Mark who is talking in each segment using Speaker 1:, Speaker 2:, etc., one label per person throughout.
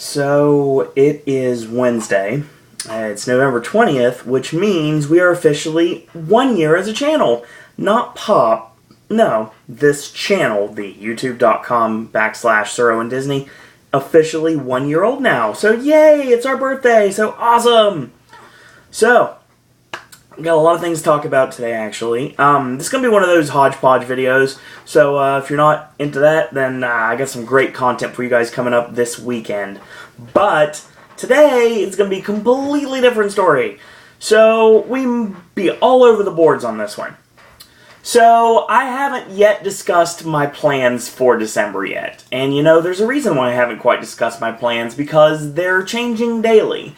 Speaker 1: So it is Wednesday. It's November 20th, which means we are officially 1 year as a channel. Not Pop. No, this channel, the youtube.com/Suro and Disney, officially 1 year old now. So yay, it's our birthday. So awesome. So, we got a lot of things to talk about today, actually. This is going to be one of those hodgepodge videos, so if you're not into that, then I got some great content for you guys coming up this weekend. But today, it's going to be a completely different story. So, we be all over the boards on this one. So, I haven't yet discussed my plans for December yet. And you know, there's a reason why I haven't quite discussed my plans, because they're changing daily.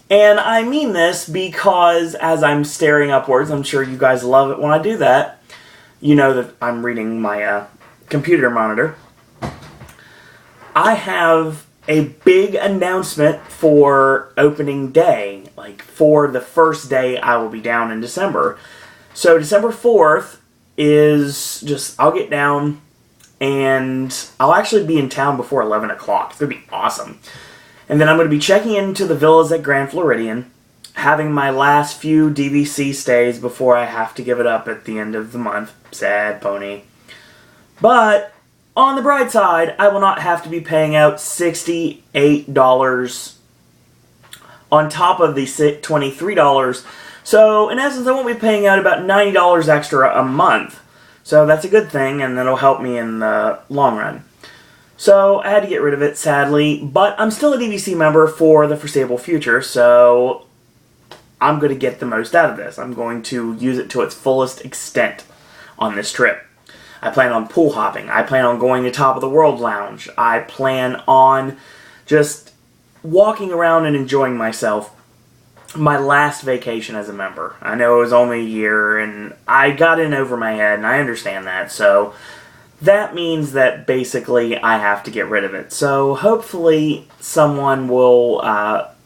Speaker 1: And I mean this because as I'm staring upwards, I'm sure you guys love it when I do that. You know that I'm reading my computer monitor. I have a big announcement for opening day, like for the first day I will be down in December. So December 4th is just, I'll get down and I'll actually be in town before 11 o'clock. It's going to be awesome. And then I'm going to be checking into the villas at Grand Floridian, having my last few DVC stays before I have to give it up at the end of the month. Sad pony. But, on the bright side, I will not have to be paying out $68 on top of the $23. So, in essence, I won't be paying out about $90 extra a month. So, that's a good thing, and that'll help me in the long run. So, I had to get rid of it, sadly, but I'm still a DVC member for the foreseeable future, so I'm going to get the most out of this. I'm going to use it to its fullest extent on this trip. I plan on pool hopping. I plan on going to Top of the World Lounge. I plan on just walking around and enjoying myself. My last vacation as a member. I know it was only a year, and I got in over my head, and I understand that, so that means that basically I have to get rid of it. So hopefully someone will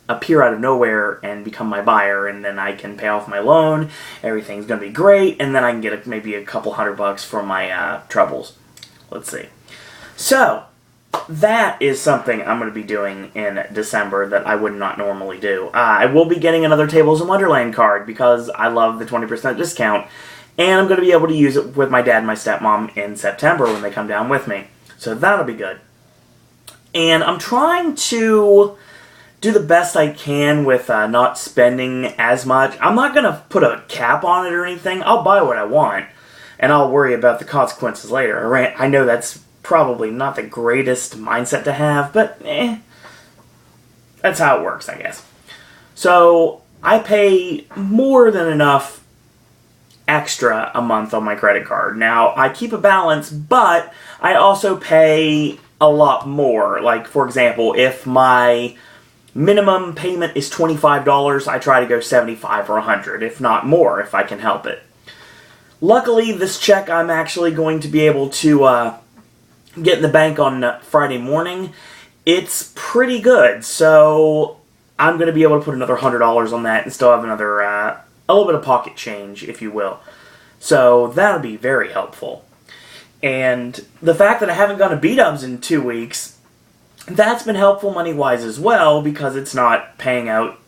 Speaker 1: appear out of nowhere and become my buyer, and then I can pay off my loan. Everything's going to be great, and then I can get maybe a couple $100 for my troubles. Let's see. So, that is something I'm going to be doing in December that I would not normally do. I will be getting another Tables in Wonderland card because I love the 20% discount. And I'm going to be able to use it with my dad and my stepmom in September when they come down with me. So that'll be good. And I'm trying to do the best I can with not spending as much. I'm not going to put a cap on it or anything. I'll buy what I want. And I'll worry about the consequences later. I know that's probably not the greatest mindset to have, but that's how it works, I guess. So I pay more than enough extra a month on my credit card. Now, I keep a balance, but I also pay a lot more. Like, for example, if my minimum payment is $25, I try to go $75 or $100, if not more, if I can help it. Luckily, this check I'm actually going to be able to get in the bank on Friday morning. It's pretty good, so I'm going to be able to put another $100 on that and still have another a little bit of pocket change, if you will. So that'll be very helpful. And the fact that I haven't gone to B-dubs in 2 weeks, that's been helpful money-wise as well, because it's not paying out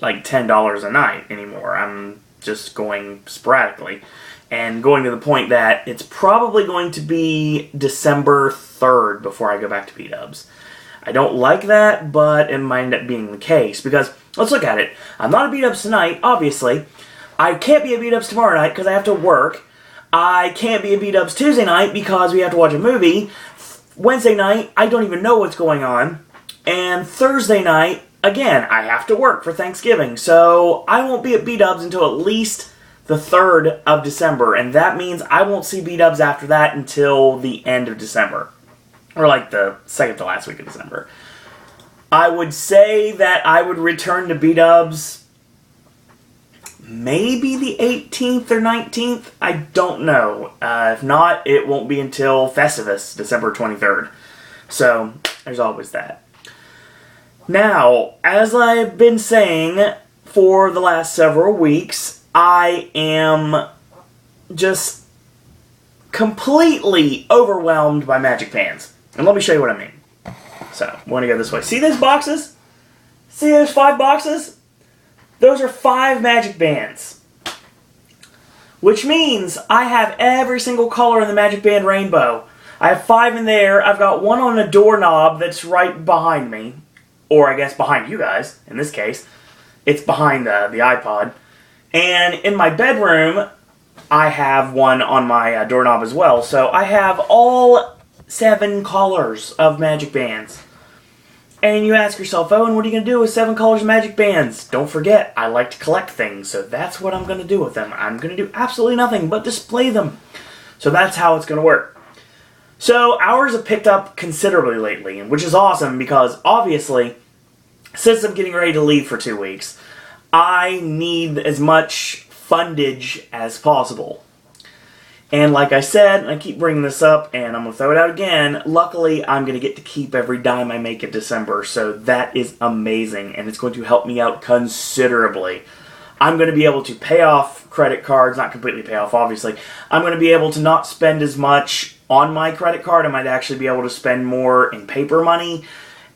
Speaker 1: like $10 a night anymore. I'm just going sporadically. And going to the point that it's probably going to be December 3rd before I go back to B-dubs. I don't like that, but it might end up being the case, because let's look at it. I'm not at B-dubs tonight, obviously. I can't be at B-dubs tomorrow night because I have to work. I can't be at B-dubs Tuesday night because we have to watch a movie. Wednesday night, I don't even know what's going on. And Thursday night, again, I have to work for Thanksgiving. So I won't be at B-dubs until at least the 3rd of December. And that means I won't see B-dubs after that until the end of December. Or like the second to last week of December. I would say that I would return to B-dubs maybe the 18th or 19th. I don't know. If not, it won't be until Festivus, December 23rd. So, there's always that. Now, as I've been saying for the last several weeks, I am just completely overwhelmed by magic pans. And let me show you what I mean. So, want to go this way. See those boxes? See those 5 boxes? Those are 5 magic bands. Which means I have every single color in the magic band rainbow. I have 5 in there. I've got 1 on a doorknob that's right behind me. Or I guess behind you guys, in this case. It's behind the iPod. And in my bedroom, I have 1 on my doorknob as well. So I have all 7 colors of magic bands. And you ask yourself, Owen, what are you going to do with 7 colors of magic bands? Don't forget, I like to collect things, so that's what I'm going to do with them. I'm going to do absolutely nothing but display them. So that's how it's going to work. So hours have picked up considerably lately, which is awesome because obviously, since I'm getting ready to leave for 2 weeks, I need as much fundage as possible. And like I said, and I keep bringing this up, and I'm going to throw it out again, luckily I'm going to get to keep every dime I make in December, so that is amazing, and it's going to help me out considerably. I'm going to be able to pay off credit cards, not completely pay off, obviously. I'm going to be able to not spend as much on my credit card. I might actually be able to spend more in paper money,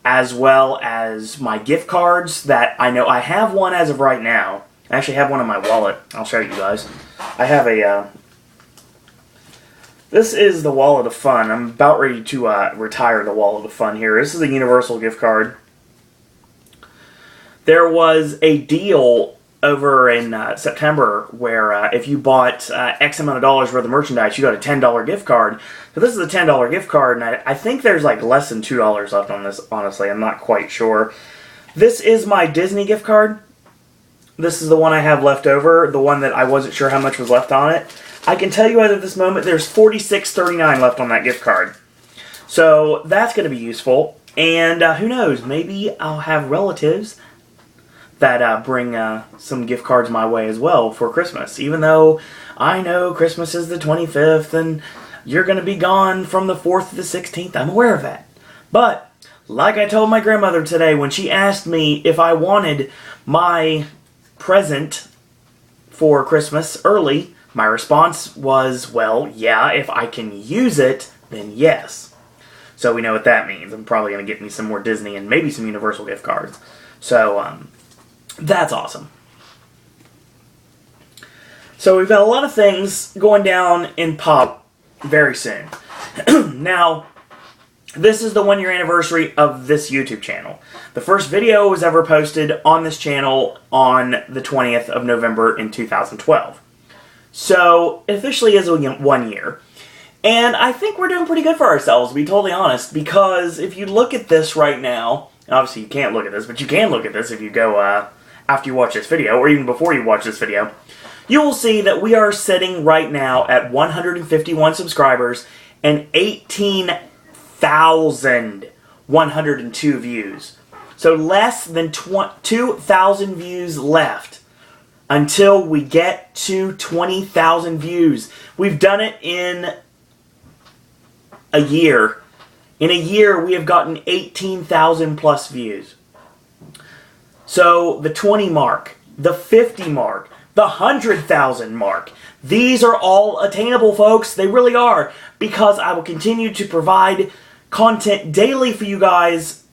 Speaker 1: as well as my gift cards that I know I have one as of right now. I actually have one in my wallet. I'll show you guys. I have a... This is the Wallet of Fun. I'm about ready to retire the Wallet of Fun here. This is a Universal gift card. There was a deal over in September where if you bought X amount of dollars worth of merchandise, you got a $10 gift card. So this is a $10 gift card, and I think there's like less than $2 left on this, honestly. I'm not quite sure. This is my Disney gift card. This is the one I have left over, the one that I wasn't sure how much was left on it. I can tell you as of this moment, there's $46.39 left on that gift card. So that's going to be useful. And who knows, maybe I'll have relatives that bring some gift cards my way as well for Christmas. Even though I know Christmas is the 25th and you're going to be gone from the 4th to the 16th. I'm aware of that. But like I told my grandmother today when she asked me if I wanted my present for Christmas early, my response was, well, yeah, if I can use it, then yes. So we know what that means. I'm probably going to get me some more Disney and maybe some Universal gift cards. So, that's awesome. So we've got a lot of things going down in Pop very soon. Now, this is the 1-year anniversary of this YouTube channel. The first video was ever posted on this channel on the 20th of November in 2012. So, it officially is 1 year. And I think we're doing pretty good for ourselves, to be totally honest, because if you look at this right now, obviously you can't look at this, but you can look at this if you go after you watch this video, or even before you watch this video, you will see that we are sitting right now at 151 subscribers and 18,102 views. So less than 2,000 views left until we get to 20,000 views. We've done it in a year. In a year, we have gotten 18,000 plus views. So the 20 mark, the 50 mark, the 100,000 mark, these are all attainable, folks. They really are, because I will continue to provide content daily for you guys,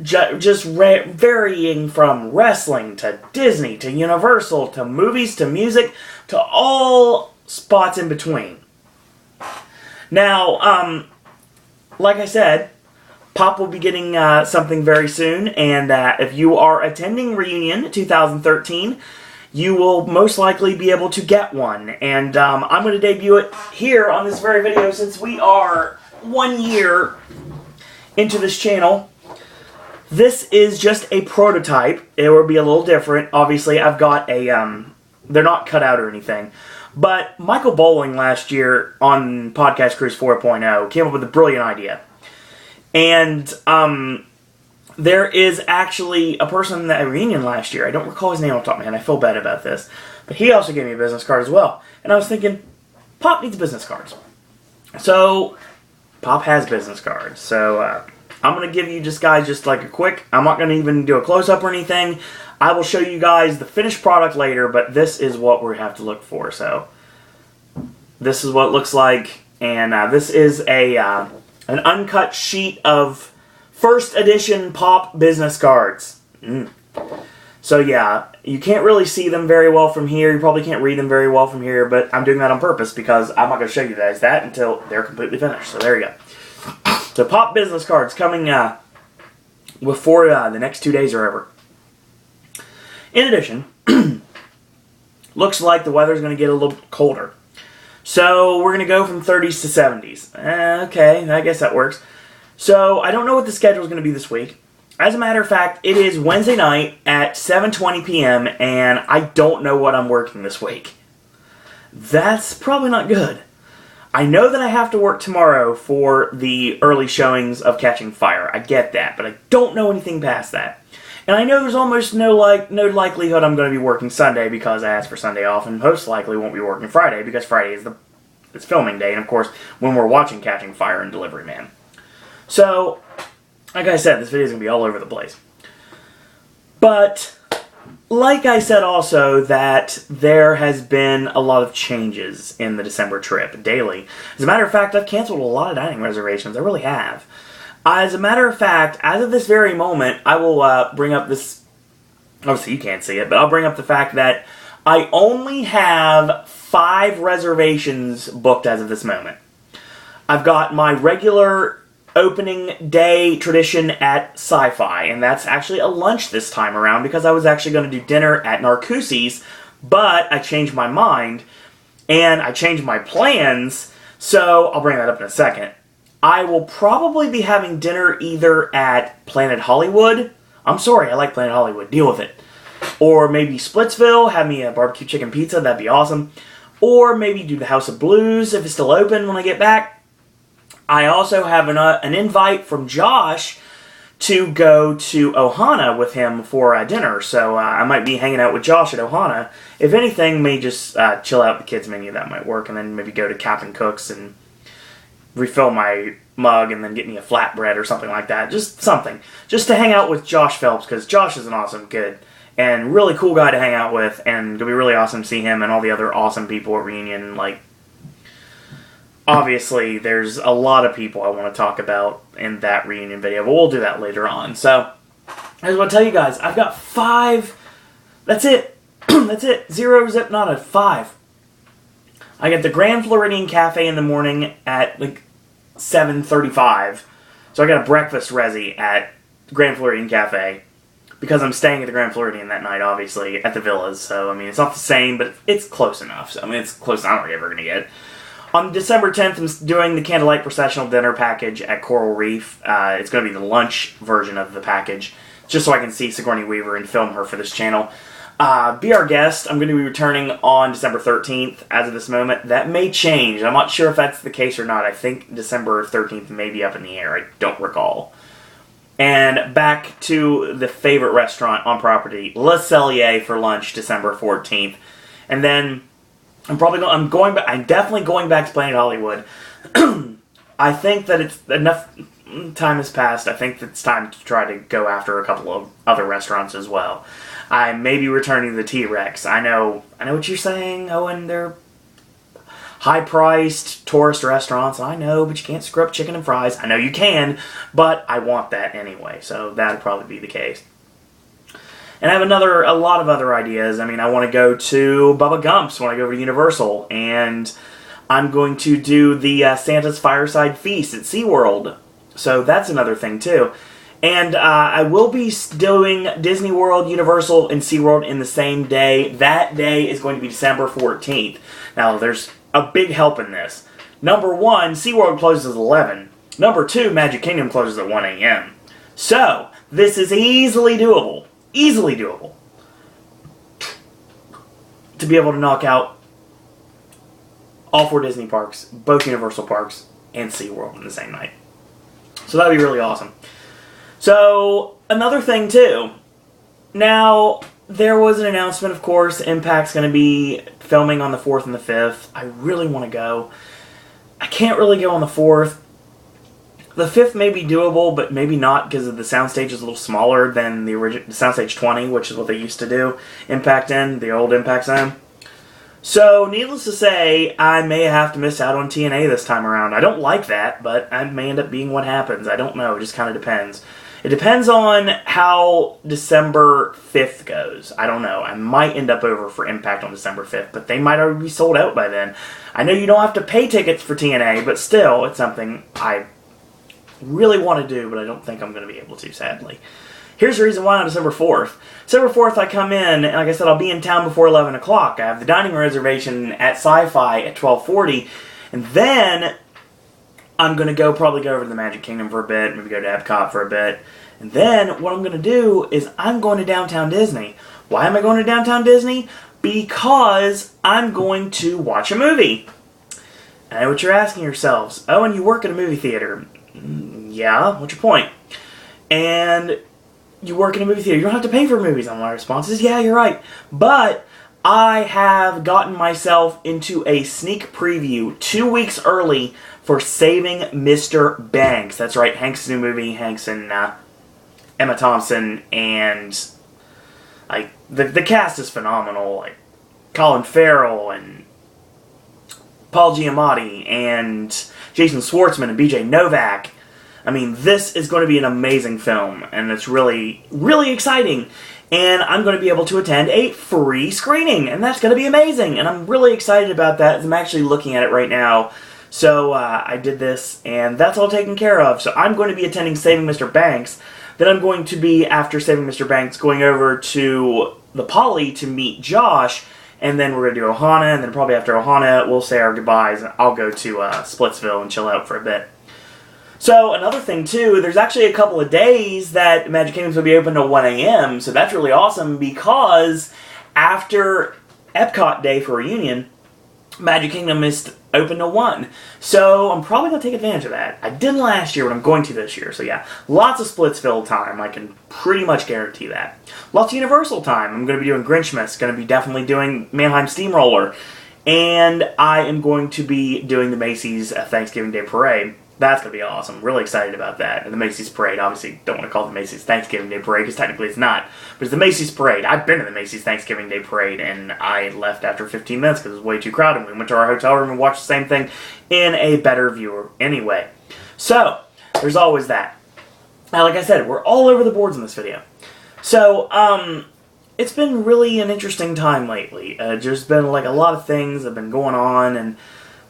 Speaker 1: just varying from wrestling to Disney to Universal to movies to music to all spots in between. Now, like I said, Pop will be getting something very soon, and if you are attending Reunion 2013, you will most likely be able to get one. And I'm going to debut it here on this very video since we are 1 year into this channel. This is just a prototype. It will be a little different. Obviously, I've got a... they're not cut out or anything. But Michael Bowling last year on Podcast Cruise 4.0 came up with a brilliant idea. And there is actually a person at Reunion last year. I don't recall his name off the top of my head. I feel bad about this. But he also gave me a business card as well. And I was thinking, Pop needs business cards. So, Pop has business cards. So, I'm going to give you just like a quick... I'm not going to even do a close-up or anything. I will show you guys the finished product later, but this is what we have to look for. So, this is what it looks like. And this is an uncut sheet of first edition Pop business cards. So yeah, you can't really see them very well from here. You probably can't read them very well from here, but I'm doing that on purpose because I'm not going to show you guys that until they're completely finished. So there you go. So Pop business cards coming before the next 2 days are over. In addition, looks like the weather's going to get a little colder. So we're going to go from 30s to 70s. Okay, I guess that works. So I don't know what the schedule is going to be this week. As a matter of fact, it is Wednesday night at 7:20 p.m. and I don't know what I'm working this week. That's probably not good. I know that I have to work tomorrow for the early showings of Catching Fire. I get that, but I don't know anything past that. And I know there's almost no likelihood I'm going to be working Sunday because I asked for Sunday off, and most likely won't be working Friday because Friday is it's filming day, and of course when we're watching Catching Fire and Delivery Man. So, like I said, this video is going to be all over the place. But, like I said also, that there has been a lot of changes in the December trip, daily. As a matter of fact, I've canceled a lot of dining reservations. I really have. As a matter of fact, as of this very moment, I will bring up this... Obviously, you can't see it, but I'll bring up the fact that I only have 5 reservations booked as of this moment. I've got my regular opening day tradition at Sci-Fi, and that's actually a lunch this time around because I was actually going to do dinner at Narcoossee's, but I changed my mind, and I changed my plans, so I'll bring that up in a second. I will probably be having dinner either at Planet Hollywood. I'm sorry, I like Planet Hollywood. Deal with it. Or maybe Splitsville, have me a barbecue chicken pizza, that'd be awesome. Or maybe do the House of Blues if it's still open when I get back. I also have an invite from Josh to go to Ohana with him for dinner, so I might be hanging out with Josh at Ohana. If anything, may just chill out the kids' menu, that might work, and then maybe go to Captain Cook's and refill my mug and then get me a flatbread or something like that. Just something. Just to hang out with Josh Phelps, because Josh is an awesome kid and really cool guy to hang out with, and it'll be really awesome to see him and all the other awesome people at Reunion. Like, obviously, there's a lot of people I want to talk about in that Reunion video, but we'll do that later on. So, I just want to tell you guys, I've got 5. That's it. That's it. 0 zip nada. 5. I get the Grand Floridian Cafe in the morning at like 7:35. So I got a breakfast resi at Grand Floridian Cafe because I'm staying at the Grand Floridian that night, obviously, at the Villas. So, I mean, it's not the same, but it's close enough. So, I mean, it's close enough I'm ever going to get. On December 10th, I'm doing the Candlelight Processional Dinner package at Coral Reef. It's going to be the lunch version of the package, just so I can see Sigourney Weaver and film her for this channel. Be Our Guest, I'm going to be returning on December 13th as of this moment. That may change. I'm not sure if that's the case or not. I think December 13th may be up in the air. I don't recall. And back to the favorite restaurant on property, Le Cellier, for lunch, December 14th. And then I'm definitely going back to Planet Hollywood. I think that it's enough time has passed. I think it's time to try to go after a couple of other restaurants as well. I may be returning to the T-Rex. I know what you're saying, Owen. They're high-priced tourist restaurants. I know, but you can't screw up chicken and fries. I know you can, but I want that anyway, so that'd probably be the case. And I have a lot of other ideas. I mean, I want to go to Bubba Gump's when I go over to Universal, and I'm going to do the Santa's Fireside Feast at SeaWorld. So that's another thing, too. And I will be doing Disney World, Universal, and SeaWorld in the same day. That day is going to be December 14th. Now, there's a big help in this. Number 1, SeaWorld closes at 11. Number 2, Magic Kingdom closes at 1 a.m. So, this is easily doable. Easily doable. To be able to knock out all 4 Disney parks, both Universal parks, and SeaWorld in the same night. So that would be really awesome. So, another thing too. Now, there was an announcement, of course, Impact's going to be filming on the 4th and the 5th. I really want to go. I can't really go on the 4th. The 5th may be doable, but maybe not because the soundstage is a little smaller than the original Soundstage 20, which is what they used to do Impact in, the old Impact Zone. So, needless to say, I may have to miss out on TNA this time around. I don't like that, but I may end up being what happens. I don't know. It just kind of depends. It depends on how December 5th goes. I don't know. I might end up over for Impact on December 5th, but they might already be sold out by then. I know you don't have to pay tickets for TNA, but still, it's something I really want to do, but I don't think I'm going to be able to, sadly. Here's the reason why on December 4th. December 4th, I come in, and like I said, I'll be in town before 11 o'clock. I have the dining reservation at Sci-Fi at 12:40, and then I'm going to probably go over to the Magic Kingdom for a bit, maybe go to Epcot for a bit. And then what I'm going to do is I'm going to Downtown Disney. Why am I going to Downtown Disney? Because I'm going to watch a movie. I know what you're asking yourselves. Oh, and you work at a movie theater. Yeah, what's your point? And you work in a movie theater. You don't have to pay for movies. On my response is, yeah, you're right. But I have gotten myself into a sneak preview 2 weeks early for Saving Mr. Banks. That's right, Hank's new movie. Hanks and Emma Thompson, and the cast is phenomenal. Like Colin Farrell and Paul Giamatti and Jason Schwartzman and BJ Novak. I mean, this is going to be an amazing film, and it's really, really exciting. And I'm going to be able to attend a free screening, and that's going to be amazing. And I'm really excited about that. I'm actually looking at it right now. So I did this, and that's all taken care of. So I'm going to be attending Saving Mr. Banks. Then I'm going to be, after Saving Mr. Banks, going over to the Poly to meet Josh. And then we're going to do Ohana, and then probably after Ohana, we'll say our goodbyes. And I'll go to Splitsville and chill out for a bit. So, another thing, too, there's actually a couple of days that Magic Kingdom's will be open to 1 a.m., so that's really awesome because after Epcot Day for Reunion, Magic Kingdom is open to 1. So, I'm probably going to take advantage of that. I didn't last year, but I'm going to this year, so yeah. Lots of Splitsville time, I can pretty much guarantee that. Lots of Universal time. I'm going to be doing Grinchmas, going to be definitely doing Mannheim Steamroller, and I am going to be doing the Macy's Thanksgiving Day Parade. That's going to be awesome. Really excited about that. And the Macy's Parade, obviously, don't want to call it the Macy's Thanksgiving Day Parade, because technically it's not. But it's the Macy's Parade. I've been to the Macy's Thanksgiving Day Parade, and I left after 15 minutes because it was way too crowded. We went to our hotel room and watched the same thing in a better view anyway. So, there's always that. Now, like I said, we're all over the boards in this video. So, it's been really an interesting time lately. There's been like a lot of things that have been going on, and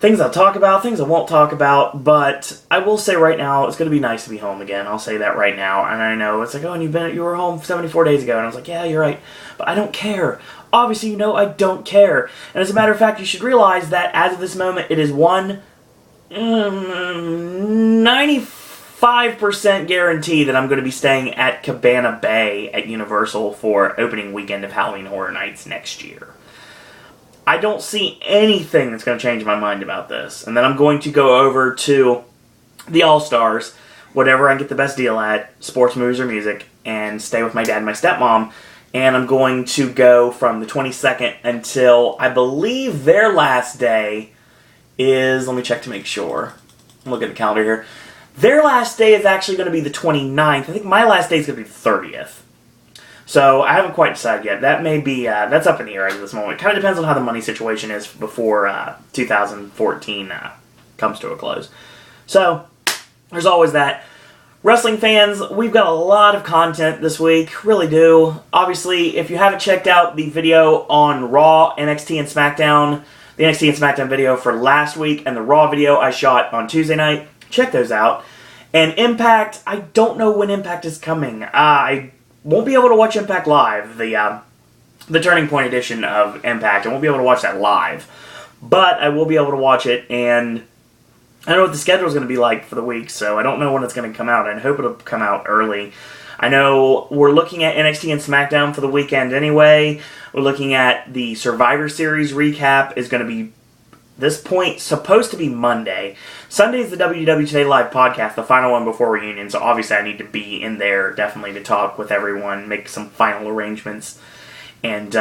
Speaker 1: things I'll talk about, things I won't talk about, but I will say right now, it's going to be nice to be home again. I'll say that right now. And I know, it's like, oh, and you were home 74 days ago. And I was like, yeah, you're right. But I don't care. Obviously, you know I don't care. And as a matter of fact, you should realize that as of this moment, it is 95% guarantee that I'm going to be staying at Cabana Bay at Universal for opening weekend of Halloween Horror Nights next year. I don't see anything that's going to change my mind about this. And then I'm going to go over to the All-Stars, whatever I can get the best deal at, sports, movies, or music, and stay with my dad and my stepmom. And I'm going to go from the 22nd until, I believe their last day is, let me check to make sure. Look at the calendar here. Their last day is actually going to be the 29th. I think my last day is going to be the 30th. So, I haven't quite decided yet. That may be, that's up in the air at this moment. It kind of depends on how the money situation is before 2014 comes to a close. So, there's always that. Wrestling fans, we've got a lot of content this week. Really do. Obviously, if you haven't checked out the video on Raw, NXT, and SmackDown, the NXT and SmackDown video for last week, and the Raw video I shot on Tuesday night, check those out. And Impact, I don't know when Impact is coming. I won't be able to watch Impact Live, the Turning Point edition of Impact. I won't be able to watch that live. But I will be able to watch it, and I don't know what the schedule is going to be like for the week, so I don't know when it's going to come out. I hope it'll come out early. I know we're looking at NXT and SmackDown for the weekend anyway. We're looking at the Survivor Series recap is going to be, this point, supposed to be Monday. Sunday is the WW Today Live podcast, the final one before Reunion, so obviously I need to be in there definitely to talk with everyone, make some final arrangements, and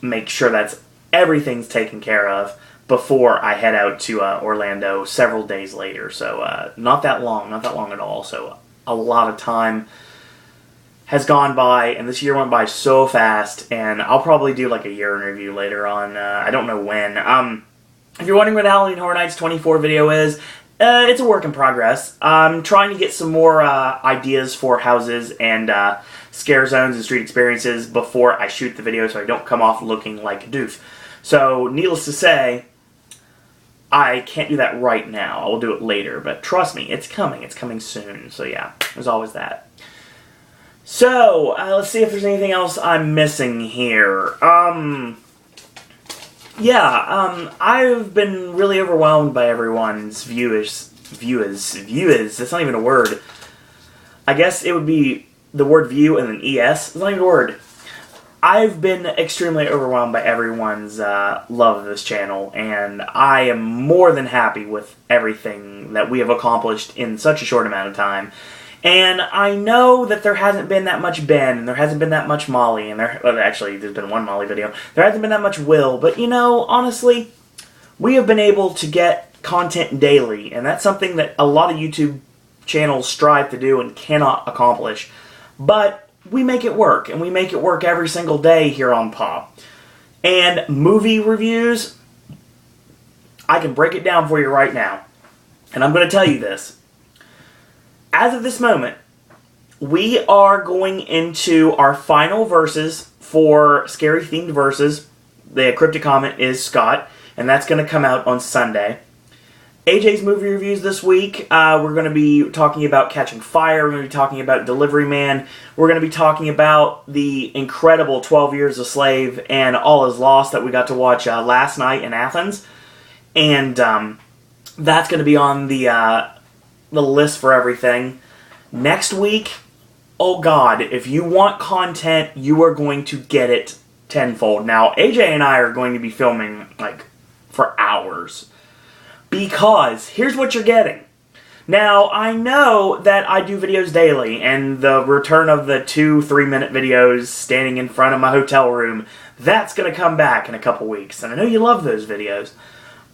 Speaker 1: make sure that's everything's taken care of before I head out to Orlando several days later. So not that long at all, so a lot of time has gone by, and this year went by so fast, and I'll probably do like a year in review later on. I don't know when. If you're wondering what the Halloween Horror Nights 24 video is, it's a work in progress. I'm trying to get some more ideas for houses and scare zones and street experiences before I shoot the video so I don't come off looking like a doof. So, needless to say, I can't do that right now. I will do it later, but trust me, it's coming. It's coming soon. So yeah, there's always that. So, let's see if there's anything else I'm missing here. I've been really overwhelmed by everyone's views. That's not even a word. I guess it would be the word view and then ES. It's not even a word. I've been extremely overwhelmed by everyone's love of this channel, and I am more than happy with everything that we have accomplished in such a short amount of time. And I know that there hasn't been that much Ben, and there hasn't been that much Molly, and actually, there's been one Molly video. There hasn't been that much Will, but you know, honestly, we have been able to get content daily, and that's something that a lot of YouTube channels strive to do and cannot accomplish. But we make it work, and we make it work every single day here on Pop. And movie reviews, I can break it down for you right now. And I'm going to tell you this. As of this moment, we are going into our final verses for scary themed verses. The cryptic comment is Scott, and that's going to come out on Sunday. AJ's movie reviews this week, we're going to be talking about Catching Fire, we're going to be talking about Delivery Man, we're going to be talking about the incredible 12 Years a Slave and All Is Lost that we got to watch last night in Athens. And that's going to be on the list for everything. Next week, oh god, if you want content, you are going to get it tenfold. Now, AJ and I are going to be filming, like, for hours. Because here's what you're getting. Now, I know that I do videos daily, and the return of the 2-3 minute videos standing in front of my hotel room, that's going to come back in a couple weeks. And I know you love those videos.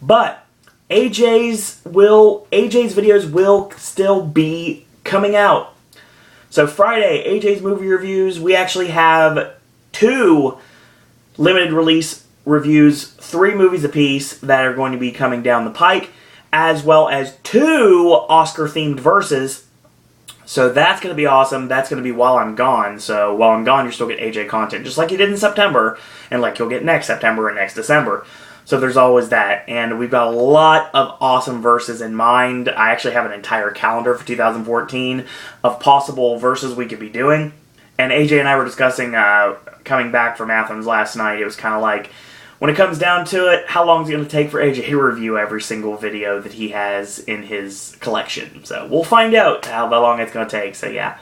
Speaker 1: But AJ's videos will still be coming out. So Friday, AJ's movie reviews, we actually have 2 limited release reviews, 3 movies apiece that are going to be coming down the pike, as well as 2 Oscar-themed verses. So that's going to be awesome. That's going to be while I'm gone. So while I'm gone, you still get AJ content, just like you did in September, and like you'll get next September and next December. So there's always that. And we've got a lot of awesome verses in mind. I actually have an entire calendar for 2014 of possible verses we could be doing. And AJ and I were discussing coming back from Athens last night. It was kind of like, when it comes down to it, how long is it going to take for AJ to review every single video that he has in his collection? So we'll find out how long it's going to take. So yeah,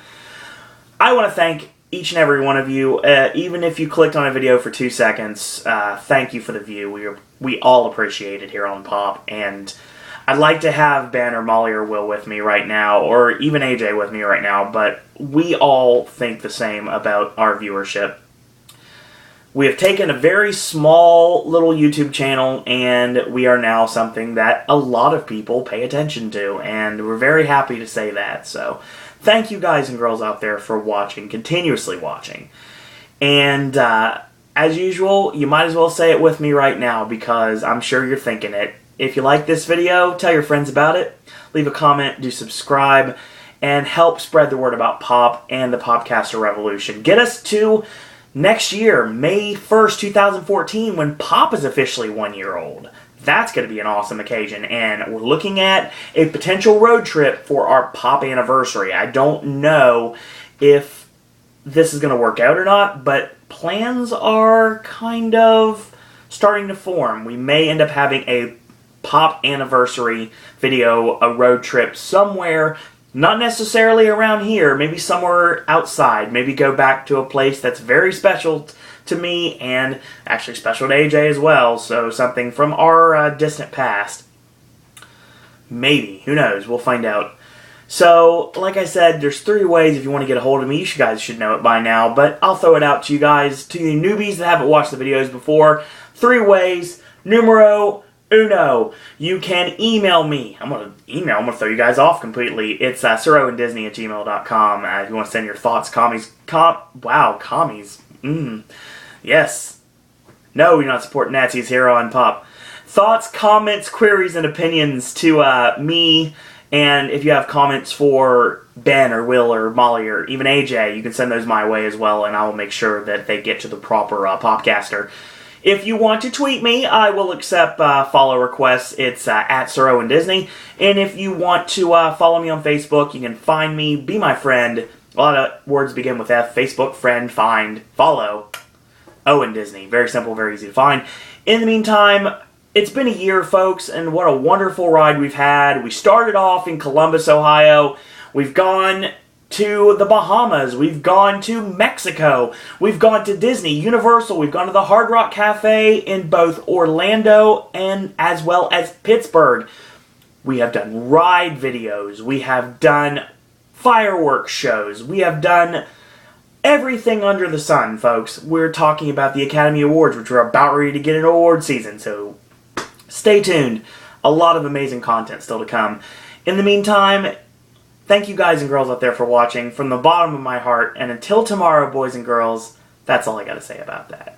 Speaker 1: I want to thank each and every one of you. Even if you clicked on a video for 2 seconds, thank you for the view. We all appreciate it here on Pop. And I'd like to have Ben or Molly or Will with me right now, or even AJ with me right now, but we all think the same about our viewership. We have taken a very small little YouTube channel, and we are now something that a lot of people pay attention to, and we're very happy to say that. So thank you guys and girls out there for watching, continuously watching. And as usual, you might as well say it with me right now, because I'm sure you're thinking it. If you like this video, tell your friends about it, leave a comment, do subscribe, and help spread the word about Pop and the Popcaster Revolution. Get us to next year, May 1st, 2014, when Pop is officially 1 year old. That's going to be an awesome occasion, and we're looking at a potential road trip for our Pop anniversary. I don't know if this is going to work out or not, but plans are kind of starting to form. We may end up having a Pop anniversary video, a road trip somewhere. Not necessarily around here, maybe somewhere outside. Maybe go back to a place that's very special to me and actually special to AJ as well. So something from our distant past. Maybe. Who knows? We'll find out. So, like I said, there's 3 ways if you want to get a hold of me. You guys should know it by now, but I'll throw it out to you guys, to the newbies that haven't watched the videos before. 3 ways. Numero uno. You can email me. I'm going to throw you guys off completely. It's siroandisney@gmail.com. If you want to send your thoughts, commies. Yes. No, you're not supporting Nazis here on Pop. Thoughts, comments, queries, and opinions to me. And if you have comments for Ben or Will or Molly or even AJ, you can send those my way as well, and I will make sure that they get to the proper Popcaster. If you want to tweet me, I will accept follow requests. It's at Sir Owen Disney. And if you want to follow me on Facebook, you can find me, be my friend. A lot of words begin with F. Facebook, friend, find, follow. Owen Disney. Very simple, very easy to find. In the meantime, it's been a year, folks, and what a wonderful ride we've had. We started off in Columbus, Ohio. We've gone to the Bahamas. We've gone to Mexico. We've gone to Disney, Universal. We've gone to the Hard Rock Cafe in both Orlando and as well as Pittsburgh. We have done ride videos. We have done fireworks shows. We have done everything under the sun, folks. We're talking about the Academy Awards, which we're about ready to get an award season, so stay tuned. A lot of amazing content still to come. In the meantime, thank you guys and girls out there for watching from the bottom of my heart, and until tomorrow, boys and girls, that's all I gotta say about that.